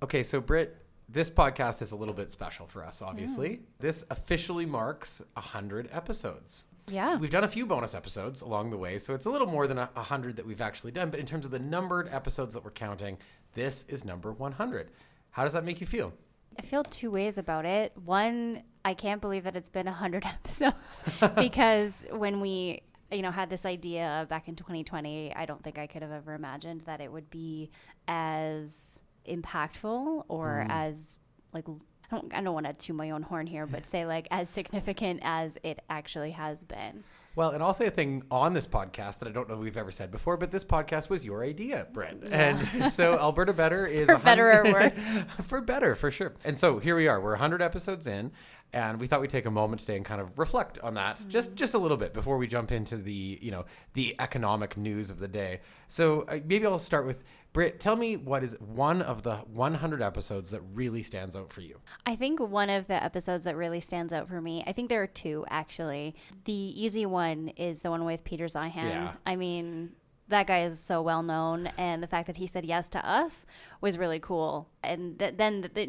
Okay, so Britt, this podcast is a little bit special for us, obviously. This officially marks 100 episodes. Yeah. We've done a few bonus episodes along the way, so it's a little more than 100 that we've actually done. But in terms of the numbered episodes that we're counting, this is number 100. How does that make you feel? I feel two ways about it. One, I can't believe that it's been 100 episodes because when we had this idea back in 2020, I don't think I could have ever imagined that it would be as impactful or as I don't want to toot my own horn here, but say as significant as it actually has been. Well, and I'll say a thing on this podcast that I don't know we've ever said before, but this podcast was your idea, Brent. Yeah. And so Alberta Better is... For better or worse. For better, for sure. And so here we are. We're 100 episodes in, and we thought we'd take a moment today and kind of reflect on that just a little bit before we jump into the economic news of the day. So maybe I'll start with Britt, tell me what is one of the 100 episodes that really stands out for you? I think one of the episodes that really stands out for me, I think there are two, actually. The easy one is the one with Peter Zeihan. Yeah. I mean, that guy is so well known, and the fact that he said yes to us was really cool. And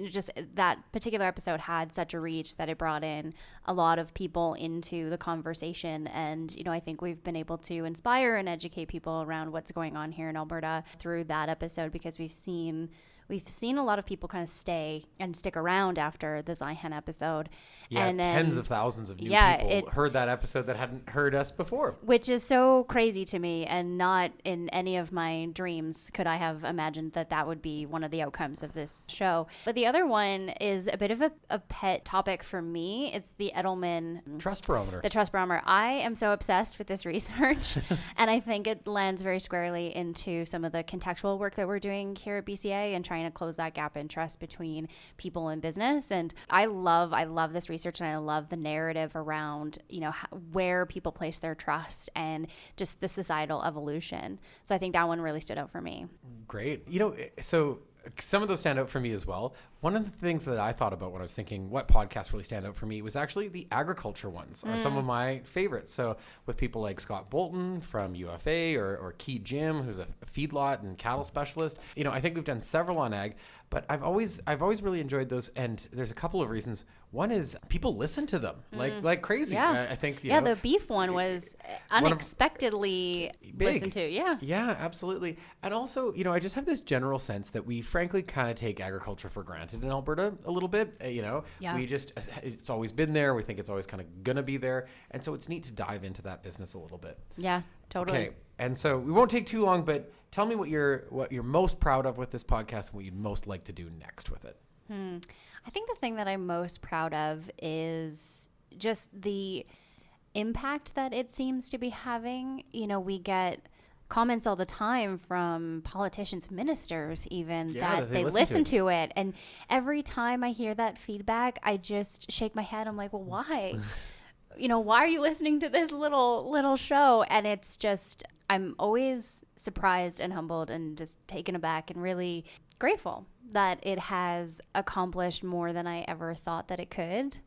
just that particular episode had such a reach that it brought in a lot of people into the conversation. And, I think we've been able to inspire and educate people around what's going on here in Alberta through that episode, because we've seen a lot of people kind of stay and stick around after the Zeihan episode. Yeah, and then, tens of thousands of new people heard that episode that hadn't heard us before. Which is so crazy to me, and not in any of my dreams could I have imagined that would be one of the outcomes of this show. But the other one is a bit of a pet topic for me. It's the Edelman Trust Barometer. The Trust Barometer. I am so obsessed with this research, and I think it lands very squarely into some of the contextual work that we're doing here at BCA and trying to close that gap in trust between people and business. And I love this research, and I love the narrative around, where people place their trust and just the societal evolution. So I think that one really stood out for me. Great. So some of those stand out for me as well. One of the things that I thought about when I was thinking what podcasts really stand out for me was actually the agriculture ones are some of my favorites. So with people like Scott Bolton from UFA or Key Jim, who's a feedlot and cattle specialist. I think we've done several on ag, but I've always really enjoyed those. And there's a couple of reasons. One is people listen to them like crazy. Yeah. I think, the beef one was unexpectedly listened to. Yeah. Yeah, absolutely. And also, I just have this general sense that we frankly kind of take agriculture for granted in Alberta a little bit. We just, it's always been there. We think it's always kind of going to be there. And so it's neat to dive into that business a little bit. Yeah, totally. Okay. And so we won't take too long, but tell me what you're most proud of with this podcast and what you'd most like to do next with it. I think the thing that I'm most proud of is just the impact that it seems to be having. We get comments all the time from politicians, ministers even, that they listen to it. And every time I hear that feedback, I just shake my head. I'm like, well, why? Why are you listening to this little show? And it's just, I'm always surprised and humbled and just taken aback and really grateful that it has accomplished more than I ever thought that it could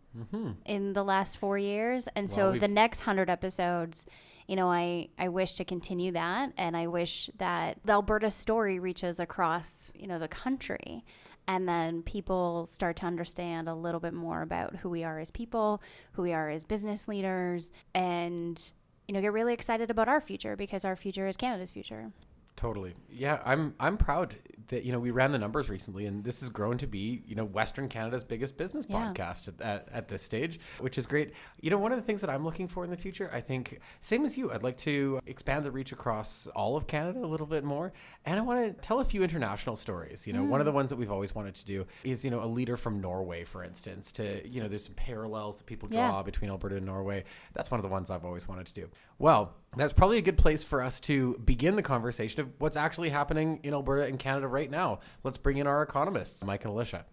in the last 4 years. And so the next 100 episodes, I wish to continue that. And I wish that the Alberta story reaches across, the country. And then people start to understand a little bit more about who we are as people, who we are as business leaders, and, get really excited about our future, because our future is Canada's future. Totally. Yeah, I'm proud that, we ran the numbers recently, and this has grown to be, Western Canada's biggest business podcast at this stage, which is great. One of the things that I'm looking for in the future, I think, same as you, I'd like to expand the reach across all of Canada a little bit more. And I want to tell a few international stories. One of the ones that we've always wanted to do is, a leader from Norway, for instance, to, there's some parallels that people draw between Alberta and Norway. That's one of the ones I've always wanted to do. Well, that's probably a good place for us to begin the conversation of what's actually happening in Alberta and Canada right now. Let's bring in our economists, Mike and Alicia.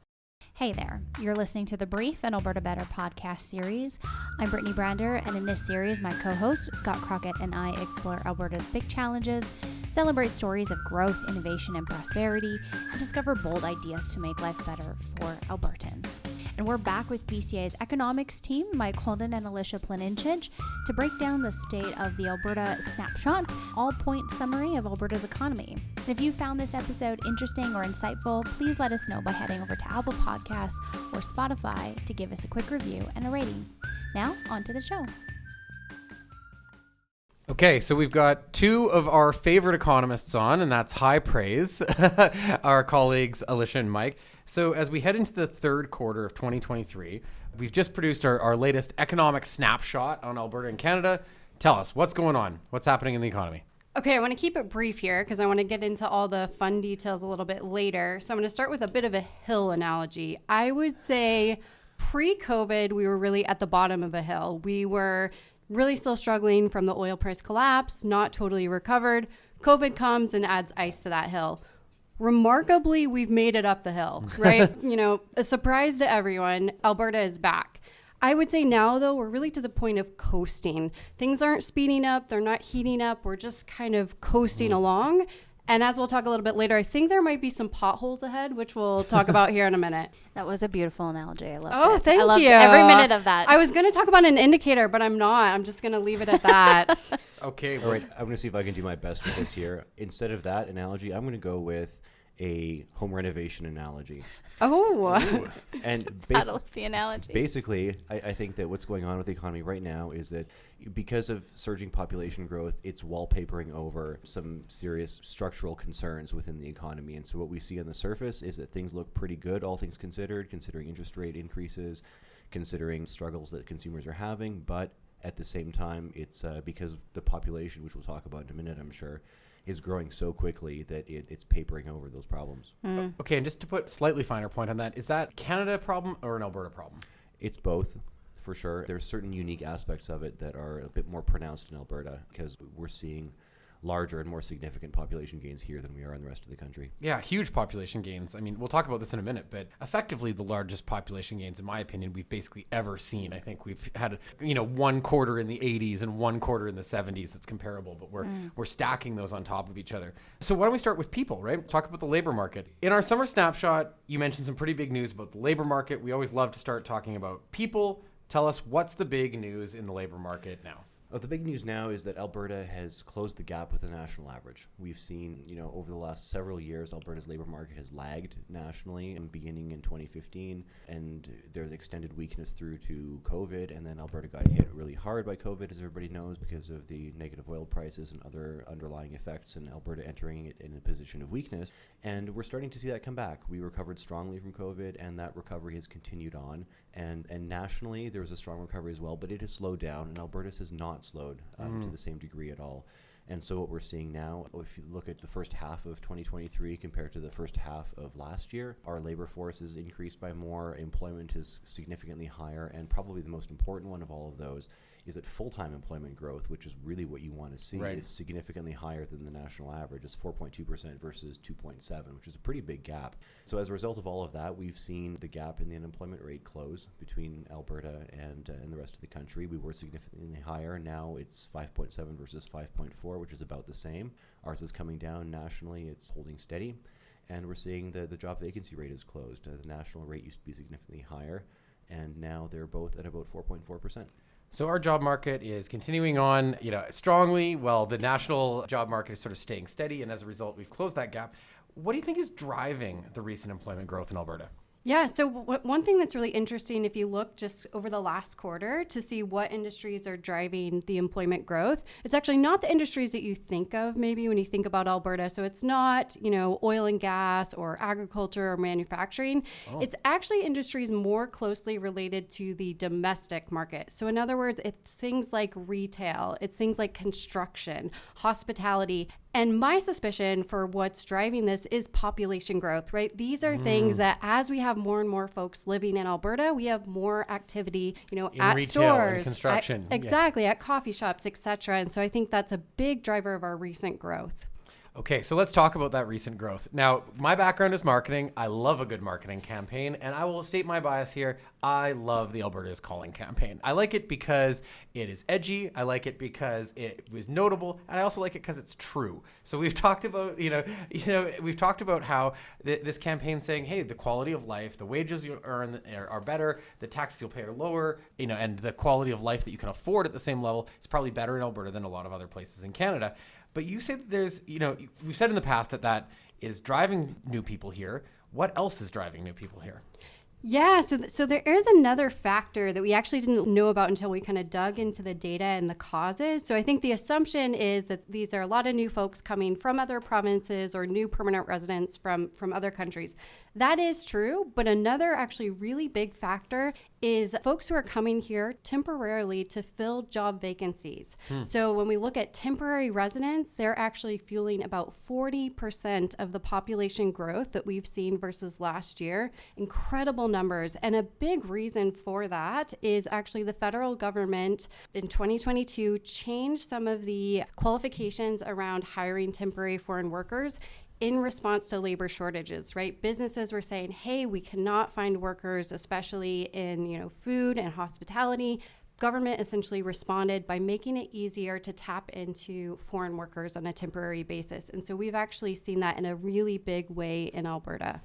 Hey there, you're listening to the Brief and Alberta Better podcast series. I'm Brittany Brander, and in this series, my co-host Scott Crockett and I explore Alberta's big challenges, celebrate stories of growth, innovation, and prosperity, and discover bold ideas to make life better for Albertans. And we're back with BCA's economics team, Mike Holden and Alicia Planinchich, to break down the state of the Alberta snapshot, all-point summary of Alberta's economy. And if you found this episode interesting or insightful, please let us know by heading over to Apple Podcasts or Spotify to give us a quick review and a rating. Now, on to the show. Okay, so we've got two of our favorite economists on, and that's high praise, our colleagues Alicia and Mike. So as we head into the third quarter of 2023, we've just produced our latest economic snapshot on Alberta and Canada. Tell us, what's going on? What's happening in the economy? Okay, I want to keep it brief here because I want to get into all the fun details a little bit later. So I'm going to start with a bit of a hill analogy. I would say pre-COVID, we were really at the bottom of a hill. We were really still struggling from the oil price collapse, not totally recovered. COVID comes and adds ice to that hill. Remarkably, we've made it up the hill, right? A surprise to everyone, Alberta is back. I would say now, though, we're really to the point of coasting. Things aren't speeding up. They're not heating up. We're just kind of coasting along. And as we'll talk a little bit later, I think there might be some potholes ahead, which we'll talk about here in a minute. That was a beautiful analogy. I love it. Oh, thank you. I loved every minute of that. I was going to talk about an indicator, but I'm not. I'm just going to leave it at that. Okay. All right. I'm going to see if I can do my best with this here. Instead of that analogy, I'm going to go with a home renovation analogy. Oh. And That'll be analogy. basically, I think that what's going on with the economy right now is that because of surging population growth, it's wallpapering over some serious structural concerns within the economy. And so what we see on the surface is that things look pretty good, all things considered, considering interest rate increases, considering struggles that consumers are having. But at the same time, it's because the population, which we'll talk about in a minute, I'm sure, is growing so quickly that it's papering over those problems. Okay, and just to put slightly finer point on that, is that Canada problem or an Alberta problem? It's both, for sure. There's certain unique aspects of it that are a bit more pronounced in Alberta because we're seeing larger and more significant population gains here than we are in the rest of the country. Yeah, huge population gains. I mean, we'll talk about this in a minute, but effectively the largest population gains, in my opinion, we've basically ever seen. I think we've had, one quarter in the 80s and one quarter in the 70s that's comparable, but we're stacking those on top of each other. So why don't we start with people, right? Talk about the labor market. In our summer snapshot, you mentioned some pretty big news about the labor market. We always love to start talking about people. Tell us, what's the big news in the labor market now? The big news now is that Alberta has closed the gap with the national average. We've seen, over the last several years, Alberta's labor market has lagged nationally, and beginning in 2015, and there's extended weakness through to COVID, and then Alberta got hit really hard by COVID, as everybody knows, because of the negative oil prices and other underlying effects, and Alberta entering it in a position of weakness. And we're starting to see that come back. We recovered strongly from COVID, and that recovery has continued on. And nationally, there was a strong recovery as well, but it has slowed down, and Alberta has not slowed to the same degree at all. And so what we're seeing now, if you look at the first half of 2023 compared to the first half of last year, our labor force is increased by more, employment is significantly higher, and probably the most important one of all of those is that full-time employment growth, which is really what you want to see, is significantly higher than the national average. It's 4.2% versus 2.7%, which is a pretty big gap. So as a result of all of that, we've seen the gap in the unemployment rate close between Alberta and the rest of the country. We were significantly higher. Now it's 5.7 versus 5.4, which is about the same. Ours is coming down nationally. It's holding steady. And we're seeing the job vacancy rate is closed. The national rate used to be significantly higher, and now they're both at about 4.4%. So our job market is continuing on, strongly, while the national job market is sort of staying steady, and as a result, we've closed that gap. What do you think is driving the recent employment growth in Alberta? Yeah, so one thing that's really interesting, if you look just over the last quarter to see what industries are driving the employment growth, it's actually not the industries that you think of maybe when you think about Alberta. So it's not, oil and gas or agriculture or manufacturing. Oh. It's actually industries more closely related to the domestic market. So in other words, it's things like retail, it's things like construction, hospitality. And my suspicion for what's driving this is population growth, right? These are things that as we have more and more folks living in Alberta, we have more activity, in at retail, stores, in construction. Exactly, at coffee shops, etc. And so I think that's a big driver of our recent growth. Okay, so let's talk about that recent growth. Now, my background is marketing. I love a good marketing campaign, and I will state my bias here. I love the Alberta is Calling campaign. I like it because it is edgy. I like it because it was notable, and I also like it because it's true. So we've talked about, we've talked about how this campaign saying, hey, the quality of life, the wages you earn are better, the taxes you'll pay are lower, and the quality of life that you can afford at the same level is probably better in Alberta than a lot of other places in Canada. But you say that there's, we've said in the past that is driving new people here. What else is driving new people here? Yeah, so there is another factor that we actually didn't know about until we kind of dug into the data and the causes. So I think the assumption is that these are a lot of new folks coming from other provinces or new permanent residents from other countries. That is true, but another actually really big factor is folks who are coming here temporarily to fill job vacancies. So when we look at temporary residents, they're actually fueling about 40% of the population growth that we've seen versus last year. Incredible numbers. And a big reason for that is actually the federal government in 2022 changed some of the qualifications around hiring temporary foreign workers in response to labor shortages, right? Businesses were saying, hey, we cannot find workers, especially in, food and hospitality. Government essentially responded by making it easier to tap into foreign workers on a temporary basis. And so we've actually seen that in a really big way in Alberta.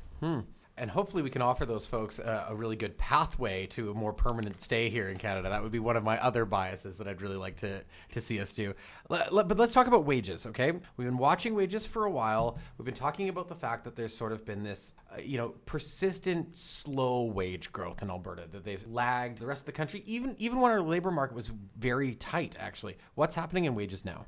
And hopefully we can offer those folks a really good pathway to a more permanent stay here in Canada. That would be one of my other biases that I'd really like to see us do. But let's talk about wages, okay? We've been watching wages for a while. We've been talking about the fact that there's sort of been this, persistent, slow wage growth in Alberta, that they've lagged the rest of the country, even when our labor market was very tight, actually. What's happening in wages now?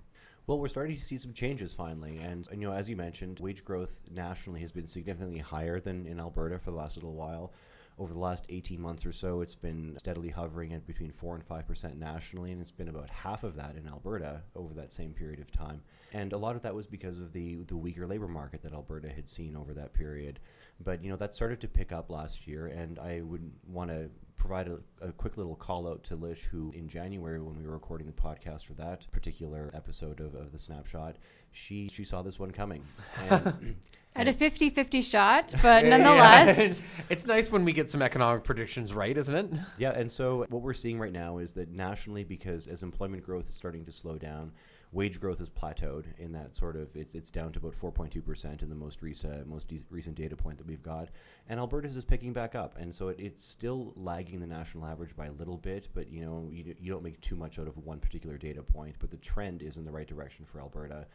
Well, we're starting to see some changes finally. And as you mentioned, wage growth nationally has been significantly higher than in Alberta for the last little while. Over the last 18 months or so, it's been steadily hovering at between 4 and 5% nationally, and it's been about half of that in Alberta over that same period of time. And a lot of that was because of the weaker labor market that Alberta had seen over that period. But, that started to pick up last year, and I would want to provide a quick little call out to Lish, who in January, when we were recording the podcast for that particular episode of the Snapshot, she saw this one coming. And At a 50-50 shot, but nonetheless. Yeah. It's nice when we get some economic predictions right, isn't it? Yeah, and so what we're seeing right now is that nationally, because as employment growth is starting to slow down, wage growth has plateaued in that sort of, it's down to about 4.2% in the most recent data point that we've got. And Alberta's is picking back up. And so it's still lagging the national average by a little bit, but you don't make too much out of one particular data point, but the trend is in the right direction for Alberta.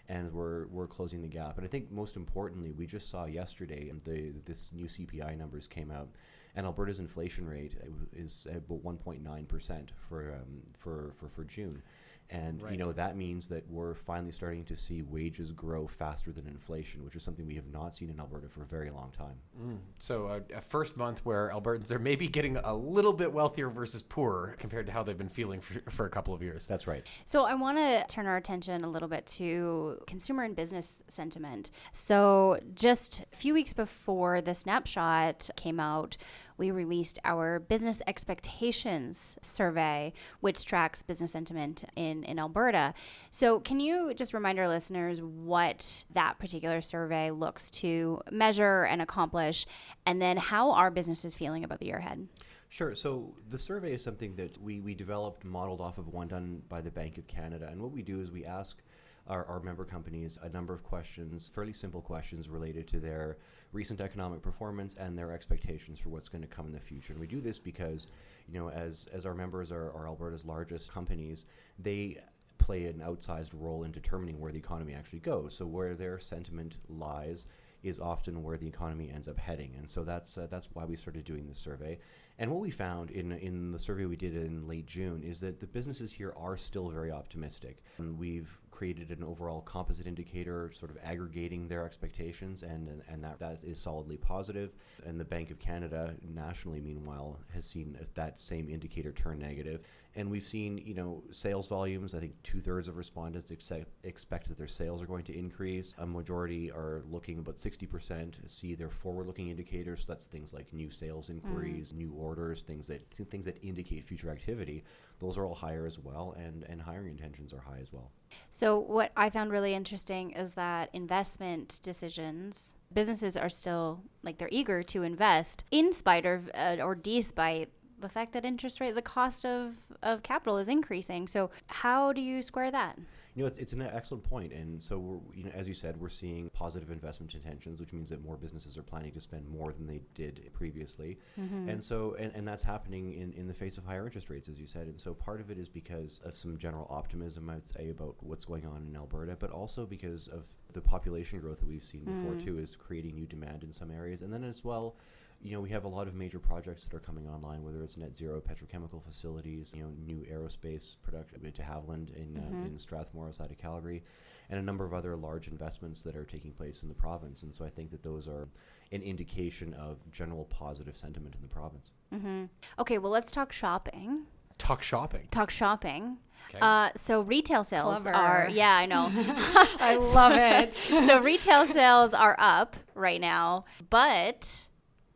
And we're closing the gap. And I think most importantly, we just saw yesterday this new CPI numbers came out, and Alberta's inflation rate is about 1.9% for June. And right. That means that we're finally starting to see wages grow faster than inflation, which is something we have not seen in Alberta for a very long time. So a first month where Albertans are maybe getting a little bit wealthier versus poorer compared to how they've been feeling for a couple of years. That's right. So I want to turn our attention a little bit to consumer and business sentiment. So just a few weeks before the snapshot came out, we released our business expectations survey, which tracks business sentiment in Alberta. So can you just remind our listeners what that particular survey looks to measure and accomplish, and then how are businesses feeling about the year ahead? Sure. So the survey is something that we developed, modeled off of one done by the Bank of Canada. And what we do is we ask our member companies a number of questions, fairly simple questions related to their recent economic performance and their expectations for what's going to come in the future. And we do this because, as our members are Alberta's largest companies, they play an outsized role in determining where the economy actually goes. So where their sentiment lies is often where the economy ends up heading. And so that's why we started doing this survey. And what we found in the survey we did in late June is that the businesses here are still very optimistic. And we've created an overall composite indicator sort of aggregating their expectations, and that is solidly positive. And the Bank of Canada nationally, meanwhile, has seen that same indicator turn negative. And we've seen, sales volumes. I think 2/3 of respondents expect that their sales are going to increase. A majority are looking, about 60% see their forward-looking indicators. So that's things like new sales inquiries, new orders, things that indicate future activity. Those are all higher as well, and hiring intentions are high as well. So what I found really interesting is that investment decisions, businesses are still, they're eager to invest in spite of or despite the fact that interest rate, the cost of capital is increasing. So how do you square that? It's an excellent point. And so, as you said, we're seeing positive investment intentions, which means that more businesses are planning to spend more than they did previously. And so, and that's happening in the face of higher interest rates, as you said. And so part of it is because of some general optimism, I would say, about what's going on in Alberta, but also because of the population growth that we've seen before, too, is creating new demand in some areas. And then as well, we have a lot of major projects that are coming online, whether it's net zero petrochemical facilities, new aerospace production to Haviland in Strathmore outside of Calgary, and a number of other large investments that are taking place in the province. And so I think that those are an indication of general positive sentiment in the province. Okay, well, let's talk shopping. Talk shopping. Okay. So retail sales Clever. are, yeah, I know. I love it. So retail sales are up right now, but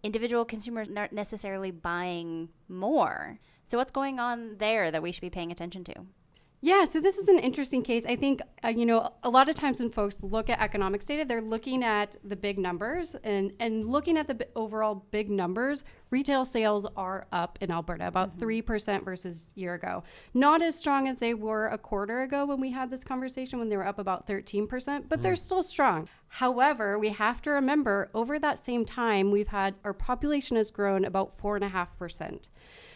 individual consumers aren't necessarily buying more. So what's going on there that we should be paying attention to? Yeah, so this is an interesting case. I think, a lot of times when folks look at economics data, they're looking at the big numbers and looking at the overall big numbers. Retail sales are up in Alberta, about 3% versus a year ago. Not as strong as they were a quarter ago when we had this conversation, when they were up about 13%, but they're still strong. However, we have to remember over that same time, our population has grown about 4.5%.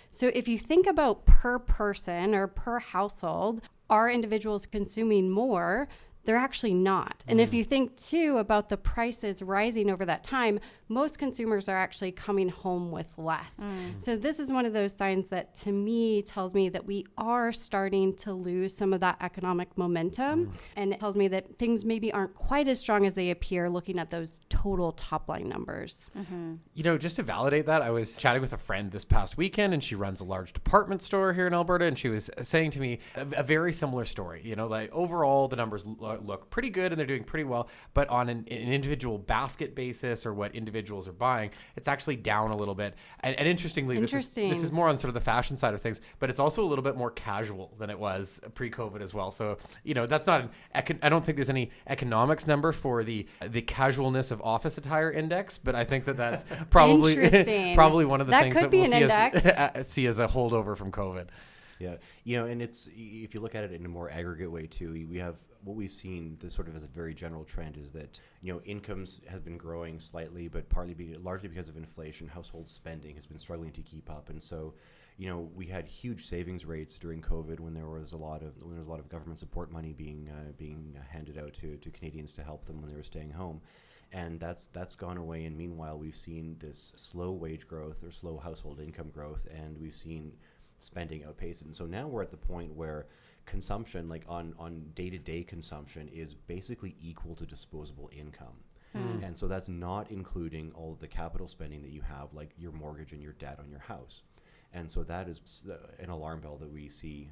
So if you think about per person or per household, are individuals consuming more? They're actually not. And if you think too about the prices rising over that time, most consumers are actually coming home with less. So this is one of those signs that to me tells me that we are starting to lose some of that economic momentum. And it tells me that things maybe aren't quite as strong as they appear looking at those total top line numbers. Just to validate that, I was chatting with a friend this past weekend, and she runs a large department store here in Alberta, and she was saying to me a very similar story. Like overall, the numbers look pretty good and they're doing pretty well, but on an individual basket basis or what individuals are buying, it's actually down a little bit. And interestingly, this is more on sort of the fashion side of things, but it's also a little bit more casual than it was pre-COVID as well. So, that's not I don't think there's any economics number for the casualness of office attire index, but I think that's probably probably one of the things that we'll see as a holdover from COVID. Yeah, and it's, if you look at it in a more aggregate way too, we have what we've seen this sort of as a very general trend is that incomes have been growing slightly, but largely because of inflation, household spending has been struggling to keep up, and so we had huge savings rates during COVID when there was a lot of government support money being handed out to Canadians to help them when they were staying home. And that's gone away. And meanwhile, we've seen this slow wage growth or slow household income growth, and we've seen spending outpace it. And so now we're at the point where consumption, like on day-to-day consumption, is basically equal to disposable income. And so that's not including all of the capital spending that you have, like your mortgage and your debt on your house. And so that is an alarm bell that we see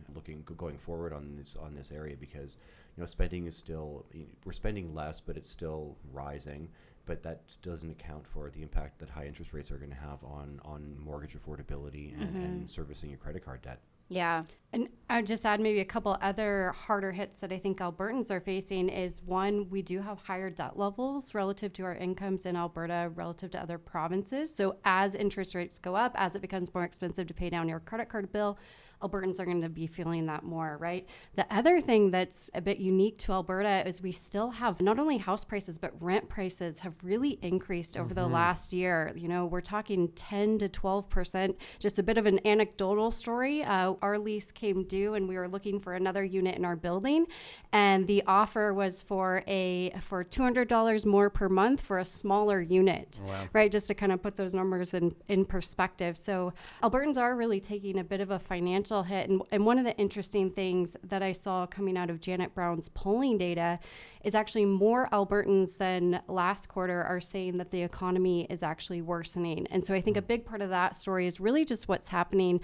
going forward on this area, because spending is still, we're spending less, but it's still rising. But that doesn't account for the impact that high interest rates are going to have on mortgage affordability and servicing your credit card debt. Yeah. And I'd just add maybe a couple other harder hits that I think Albertans are facing is, one, we do have higher debt levels relative to our incomes in Alberta relative to other provinces. So as interest rates go up, as it becomes more expensive to pay down your credit card bill, Albertans are going to be feeling that more, right? The other thing that's a bit unique to Alberta is we still have not only house prices, but rent prices have really increased over the last year. We're talking 10 to 12%. Just a bit of an anecdotal story. Our lease came due and we were looking for another unit in our building. And the offer was for $200 more per month for a smaller unit, right? Just to kind of put those numbers in perspective. So Albertans are really taking a bit of a financial hit. And one of the interesting things that I saw coming out of Janet Brown's polling data is actually more Albertans than last quarter are saying that the economy is actually worsening. And so I think a big part of that story is really just what's happening,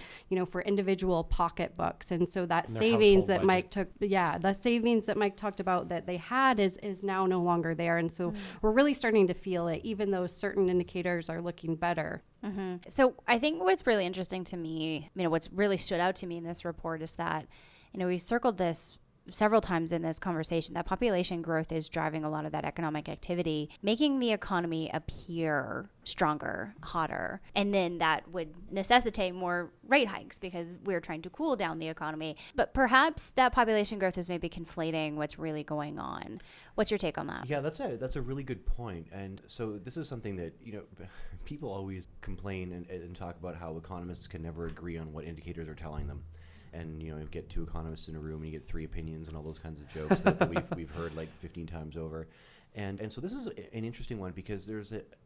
for individual pocketbooks. And so that savings that Mike talked about that they had is now no longer there. And so we're really starting to feel it, even though certain indicators are looking better. So I think what's really interesting to me, what's really stood out to me in this report is that, we circled this several times in this conversation that population growth is driving a lot of that economic activity, making the economy appear stronger, hotter. And then that would necessitate more rate hikes because we're trying to cool down the economy. But perhaps that population growth is maybe conflating what's really going on. What's your take on that? Yeah, that's a really good point. And so this is something that, people always complain and talk about how economists can never agree on what indicators are telling them. And, you get two economists in a room and you get three opinions and all those kinds of jokes that we've heard like 15 times over. And so this is an interesting one because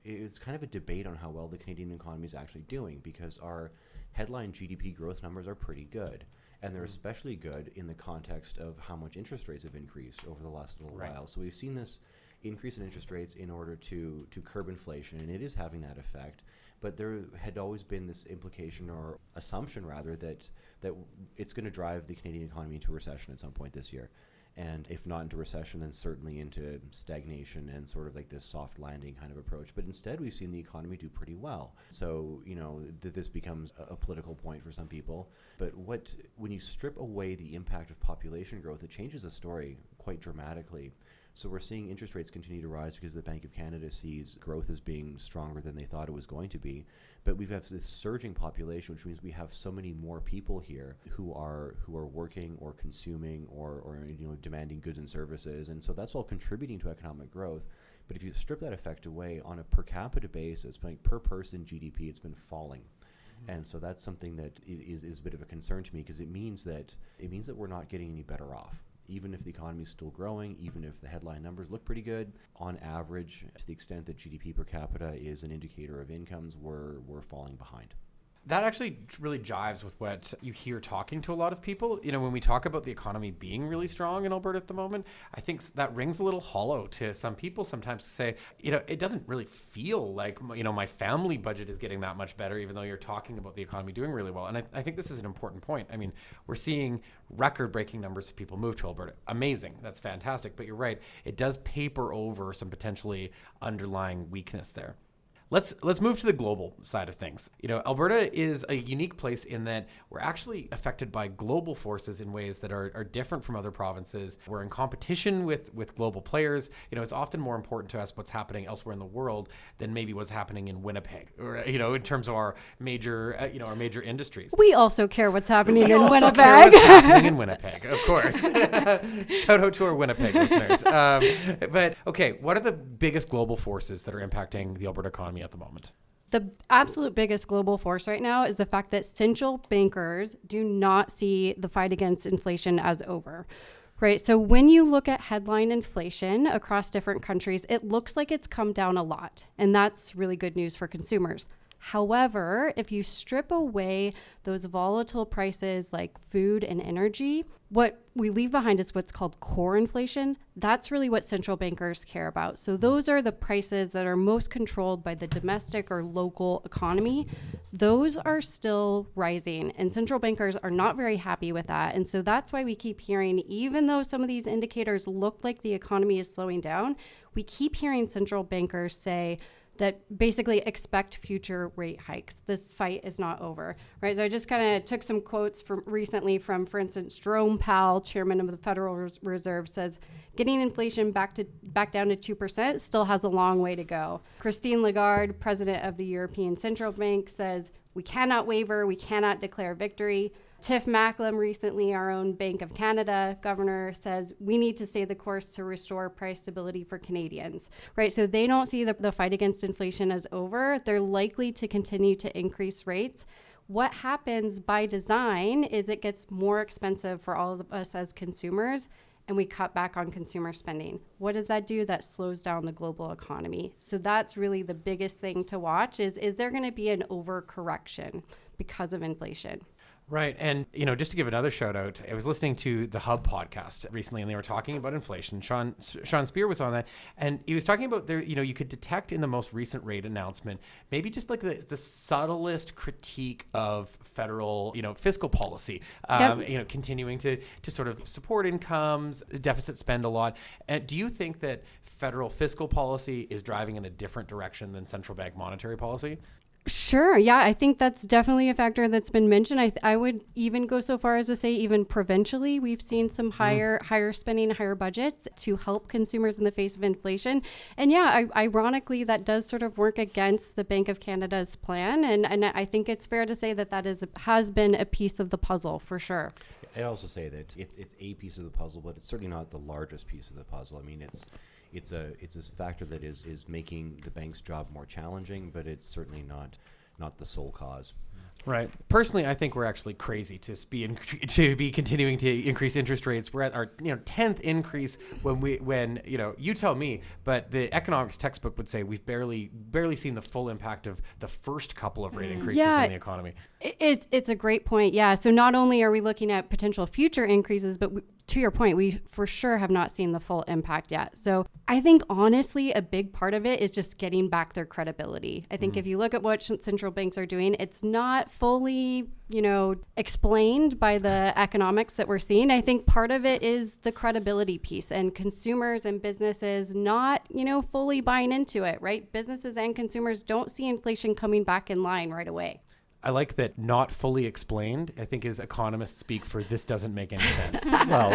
it's kind of a debate on how well the Canadian economy is actually doing, because our headline GDP growth numbers are pretty good. And they're especially good in the context of how much interest rates have increased over the last little while. So we've seen this increase in interest rates in order to curb inflation, and it is having that effect. But there had always been this implication or assumption, rather, that it's going to drive the Canadian economy into recession at some point this year. And if not into recession, then certainly into stagnation and sort of like this soft landing kind of approach. But instead, we've seen the economy do pretty well. So, this becomes a political point for some people. But when you strip away the impact of population growth, it changes the story quite dramatically. So we're seeing interest rates continue to rise because the Bank of Canada sees growth as being stronger than they thought it was going to be. But we've had this surging population, which means we have so many more people here who are working or consuming or demanding goods and services. And so that's all contributing to economic growth. But if you strip that effect away on a per capita basis, like per person GDP, it's been falling. And so that's something that is a bit of a concern to me, because it means that we're not getting any better off. Even if the economy is still growing, even if the headline numbers look pretty good, on average, to the extent that GDP per capita is an indicator of incomes, we're falling behind. That actually really jives with what you hear talking to a lot of people. When we talk about the economy being really strong in Alberta at the moment, I think that rings a little hollow to some people sometimes to say, it doesn't really feel like, my family budget is getting that much better, even though you're talking about the economy doing really well. And I think this is an important point. I mean, we're seeing record-breaking numbers of people move to Alberta. Amazing. That's fantastic. But you're right. It does paper over some potentially underlying weakness there. Let's move to the global side of things. Alberta is a unique place in that we're actually affected by global forces in ways that are different from other provinces. We're in competition with global players. It's often more important to us what's happening elsewhere in the world than maybe what's happening in Winnipeg, or in terms of our major industries. We also care what's happening in Care Winnipeg. what's happening in Winnipeg, of course. Shout out to our Winnipeg listeners. But okay, what are the biggest global forces that are impacting the Alberta economy at the moment? The absolute biggest global force right now is the fact that central bankers do not see the fight against inflation as over. Right. So when you look at headline inflation across different countries, it looks like it's come down a lot. And that's really good news for consumers. However, if you strip away those volatile prices like food and energy, what we leave behind is what's called core inflation. That's really what central bankers care about. So those are the prices that are most controlled by the domestic or local economy. Those are still rising, and central bankers are not very happy with that. And so that's why we keep hearing, even though some of these indicators look like the economy is slowing down, we keep hearing central bankers say that basically expect future rate hikes. This fight is not over, right? So I just kind of took some quotes from recently from, for instance, Jerome Powell, chairman of the Federal Reserve, says, getting inflation back down to 2% still has a long way to go. Christine Lagarde, president of the European Central Bank, says, we cannot waver, we cannot declare victory. Tiff Macklem, recently our own Bank of Canada governor, says we need to stay the course to restore price stability for Canadians, right? So they don't see the fight against inflation as over. They're likely to continue to increase rates. What happens by design is it gets more expensive for all of us as consumers, and we cut back on consumer spending. What does that do? That slows down the global economy. So that's really the biggest thing to watch is there going to be an overcorrection because of inflation? Right. And, just to give another shout out, I was listening to the Hub podcast recently, and they were talking about inflation. Sean Speer was on that, and he was talking about you could detect in the most recent rate announcement, maybe just like the subtlest critique of federal, fiscal policy, continuing to sort of support incomes, deficit spend a lot. And do you think that federal fiscal policy is driving in a different direction than central bank monetary policy? Sure. Yeah, I think that's definitely a factor that's been mentioned. I would even go so far as to say even provincially, we've seen some higher spending, higher budgets to help consumers in the face of inflation. And yeah, ironically, that does sort of work against the Bank of Canada's plan. And I think it's fair to say that has been a piece of the puzzle for sure. I'd also say that it's a piece of the puzzle, but it's certainly not the largest piece of the puzzle. I mean, it's a factor that is making the bank's job more challenging, but it's certainly not the sole cause. Right. Personally, I think we're actually crazy to be continuing to increase interest rates. We're at our 10th increase when you tell me, but the economics textbook would say we've barely seen the full impact of the first couple of rate increases in the economy. It's a great point. Yeah. So not only are we looking at potential future increases, but to your point, we for sure have not seen the full impact yet. So I think honestly, a big part of it is just getting back their credibility. I think if you look at what central banks are doing, it's not fully, explained by the economics that we're seeing. I think part of it is the credibility piece and consumers and businesses not, fully buying into it, right? Businesses and consumers don't see inflation coming back in line right away. I like that not fully explained, I think as economists speak for this doesn't make any sense. Well,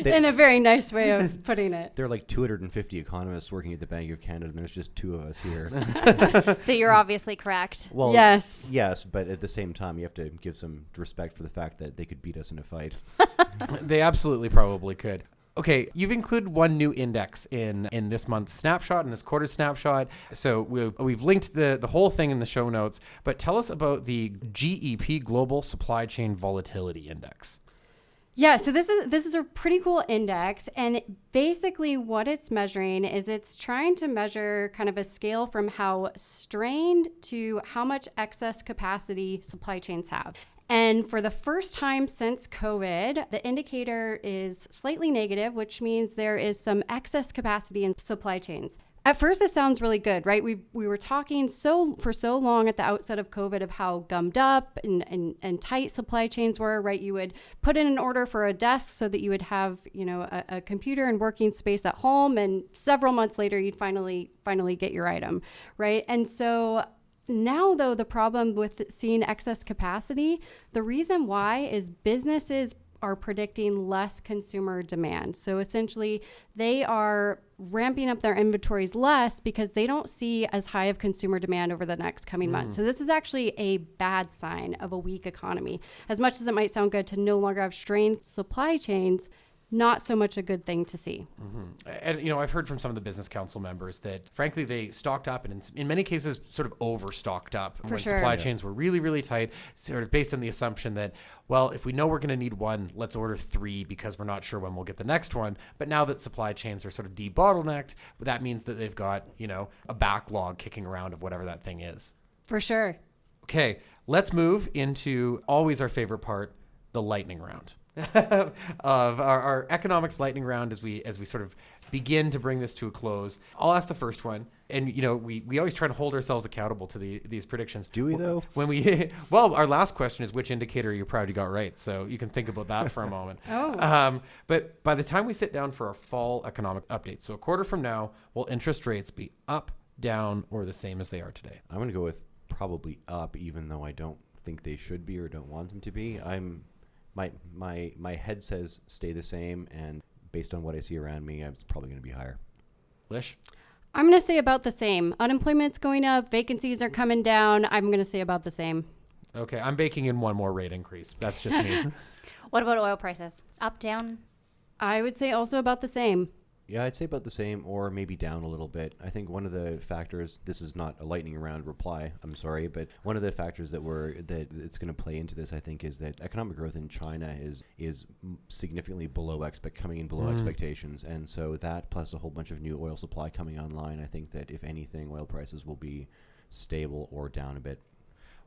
in a very nice way of putting it. There are like 250 economists working at the Bank of Canada, and there's just 2 of us here. So you're obviously correct. Well, yes, but at the same time, you have to give some respect for the fact that they could beat us in a fight. They absolutely probably could. Okay, you've included one new index in this month's snapshot, in this quarter's snapshot. So we've linked the whole thing in the show notes, but tell us about the GEP Global Supply Chain Volatility Index. Yeah, so this is a pretty cool index, and basically what it's measuring is it's trying to measure kind of a scale from how strained to how much excess capacity supply chains have. And for the first time since COVID, the indicator is slightly negative, which means there is some excess capacity in supply chains. At first, it sounds really good, right? We were talking for so long at the outset of COVID of how gummed up and tight supply chains were, right? You would put in an order for a desk so that you would have, a computer and working space at home, and several months later, you'd finally get your item, right? And so now, though, the problem with seeing excess capacity, the reason why is businesses are predicting less consumer demand. So essentially, they are ramping up their inventories less because they don't see as high of consumer demand over the next coming months. So this is actually a bad sign of a weak economy. As much as it might sound good to no longer have strained supply chains, not so much a good thing to see. And, I've heard from some of the Business Council members that, frankly, they stocked up and in many cases sort of overstocked up when supply chains were really, really tight, sort of based on the assumption that, well, if we know we're going to need one, let's order 3 because we're not sure when we'll get the next one. But now that supply chains are sort of debottlenecked, that means that they've got, a backlog kicking around of whatever that thing is. For sure. Okay, let's move into always our favorite part, the lightning round. Of our economics lightning round as we sort of begin to bring this to a close. I'll ask the first one, and we always try to hold ourselves accountable to these predictions. Do we though? When we our last question is which indicator you're proud you got right, so you can think about that for a moment. But by the time we sit down for our fall economic update, so a quarter from now, will interest rates be up, down, or the same as they are today? I'm going to go with probably up, even though I don't think they should be or don't want them to be. My head says stay the same, and based on what I see around me, it's probably going to be higher. Lish? I'm going to say about the same. Unemployment's going up, vacancies are coming down. I'm going to say about the same. Okay, I'm baking in one more rate increase. That's just me. What about oil prices? Up, down? I would say also about the same. Yeah, I'd say about the same, or maybe down a little bit. I think one of the factors, this is not a lightning round reply, I'm sorry, but one of the factors that it's going to play into this, I think, is that economic growth in China is significantly below expectations. And so that plus a whole bunch of new oil supply coming online, I think that if anything, oil prices will be stable or down a bit.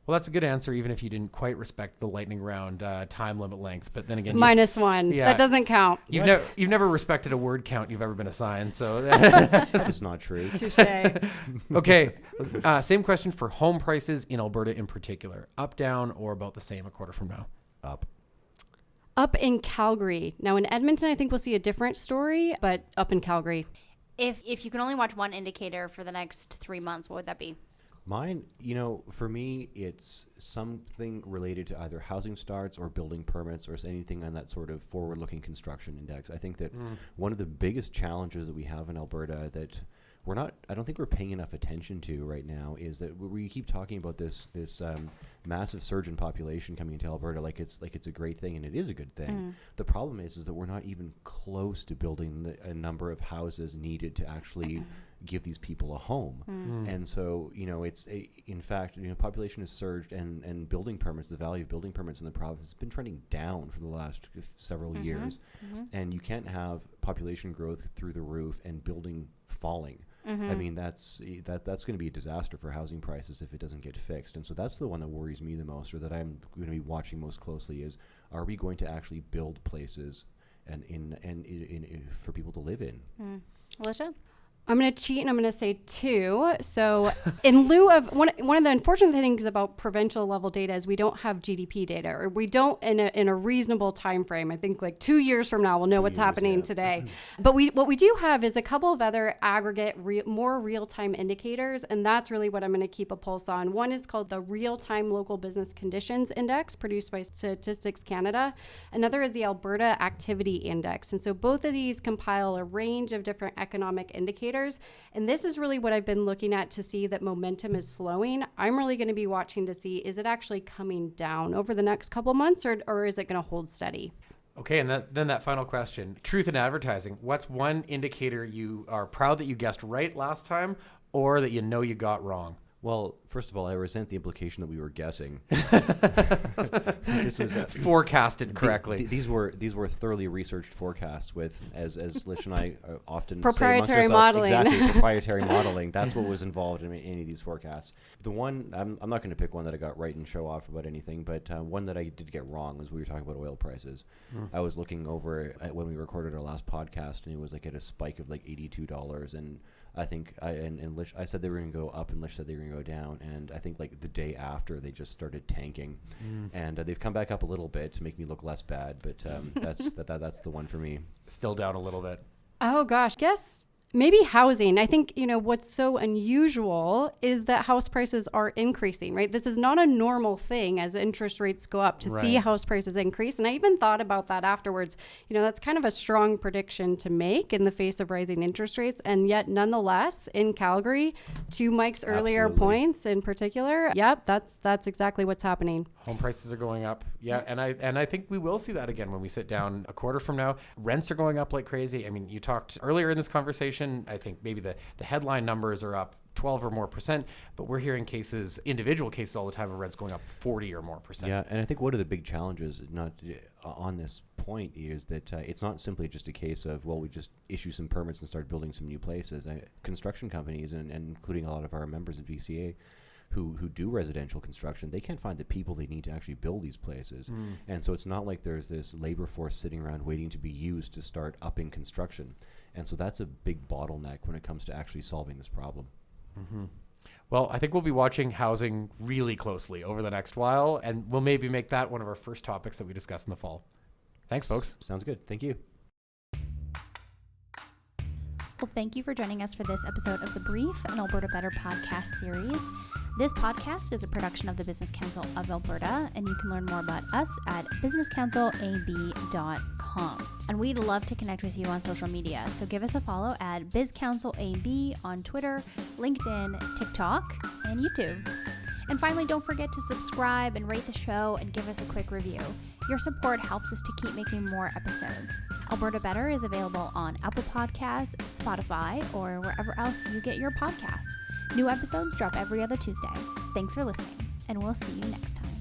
Well, that's a good answer, even if you didn't quite respect the lightning round time limit length. But then again, -1. Yeah, that doesn't count. You've never respected a word count you've ever been assigned. So that is not true. Touché. Okay, same question for home prices in Alberta in particular. Up, down, or about the same a quarter from now? Up. Up in Calgary. Now in Edmonton, I think we'll see a different story, but up in Calgary. If you can only watch one indicator for the next 3 months, what would that be? Mine, for me, it's something related to either housing starts or building permits or anything on that sort of forward-looking construction index. I think that one of the biggest challenges that we have in Alberta that I don't think we're paying enough attention to right now is that we keep talking about this massive surge in population coming into Alberta like it's a great thing, and it is a good thing. The problem is that we're not even close to building a number of houses needed to actually give these people a home. And so, in fact, population has surged and building permits, the value of building permits in the province has been trending down for the last several years. And you can't have population growth through the roof and building falling. I mean, that's going to be a disaster for housing prices if it doesn't get fixed. And so that's the one that worries me the most, or that I'm going to be watching most closely, is are we going to actually build places and for people to live in? Alicia? I'm going to cheat and I'm going to say 2. So in lieu of one of the unfortunate things about provincial level data is we don't have GDP data, or we don't in a reasonable time frame. I think like 2 years from now we'll know what's happening today. But what we do have is a couple of other aggregate more real-time indicators, and that's really what I'm going to keep a pulse on. One is called the Real-Time Local Business Conditions Index, produced by Statistics Canada. Another is the Alberta Activity Index. And so both of these compile a range of different economic indicators. And this is really what I've been looking at to see that momentum is slowing. I'm really going to be watching to see, is it actually coming down over the next couple months, or is it going to hold steady? Okay, and then that final question, truth in advertising. What's one indicator you are proud that you guessed right last time, or that you got wrong? Well, first of all, I resent the implication that we were guessing. This was forecasted correctly. These were thoroughly researched forecasts with, as Lish and I often proprietary say modeling. Exactly, proprietary modeling. That's what was involved in any of these forecasts. The one, I'm not going to pick one that I got right and show off about anything, but one that I did get wrong was we were talking about oil prices. I was looking over at when we recorded our last podcast, and it was like at a spike of like $82, and I think I said they were going to go up, and Lish said they were going to go down, and I think like the day after they just started tanking, and they've come back up a little bit to make me look less bad, but that's the one for me. Still down a little bit. Oh gosh, guess maybe housing. I think, what's so unusual is that house prices are increasing, right? This is not a normal thing as interest rates go up to see house prices increase. And I even thought about that afterwards. That's kind of a strong prediction to make in the face of rising interest rates. And yet, nonetheless, in Calgary, to Mike's earlier points in particular, yep, that's exactly what's happening. Home prices are going up. Yeah, and I think we will see that again when we sit down a quarter from now. Rents are going up like crazy. I mean, you talked earlier in this conversation, I think maybe the headline numbers are up 12 or more %, but we're hearing individual cases all the time of rents going up 40 or more %. Yeah, and I think one of the big challenges on this point is that it's not simply just a case of, well, we just issue some permits and start building some new places. Construction companies, and including a lot of our members in VCA, who do residential construction, they can't find the people they need to actually build these places. And so it's not like there's this labor force sitting around waiting to be used to start upping construction. And so that's a big bottleneck when it comes to actually solving this problem. Well, I think we'll be watching housing really closely over the next while, and we'll maybe make that one of our first topics that we discuss in the fall. Thanks, folks. Sounds good. Thank you. Well, thank you for joining us for this episode of The Brief, an Alberta Better podcast series. This podcast is a production of the Business Council of Alberta, and you can learn more about us at businesscouncilab.com. And we'd love to connect with you on social media, so give us a follow at BizCouncilAB on Twitter, LinkedIn, TikTok, and YouTube. And finally, don't forget to subscribe and rate the show and give us a quick review. Your support helps us to keep making more episodes. Alberta Better is available on Apple Podcasts, Spotify, or wherever else you get your podcasts. New episodes drop every other Tuesday. Thanks for listening, and we'll see you next time.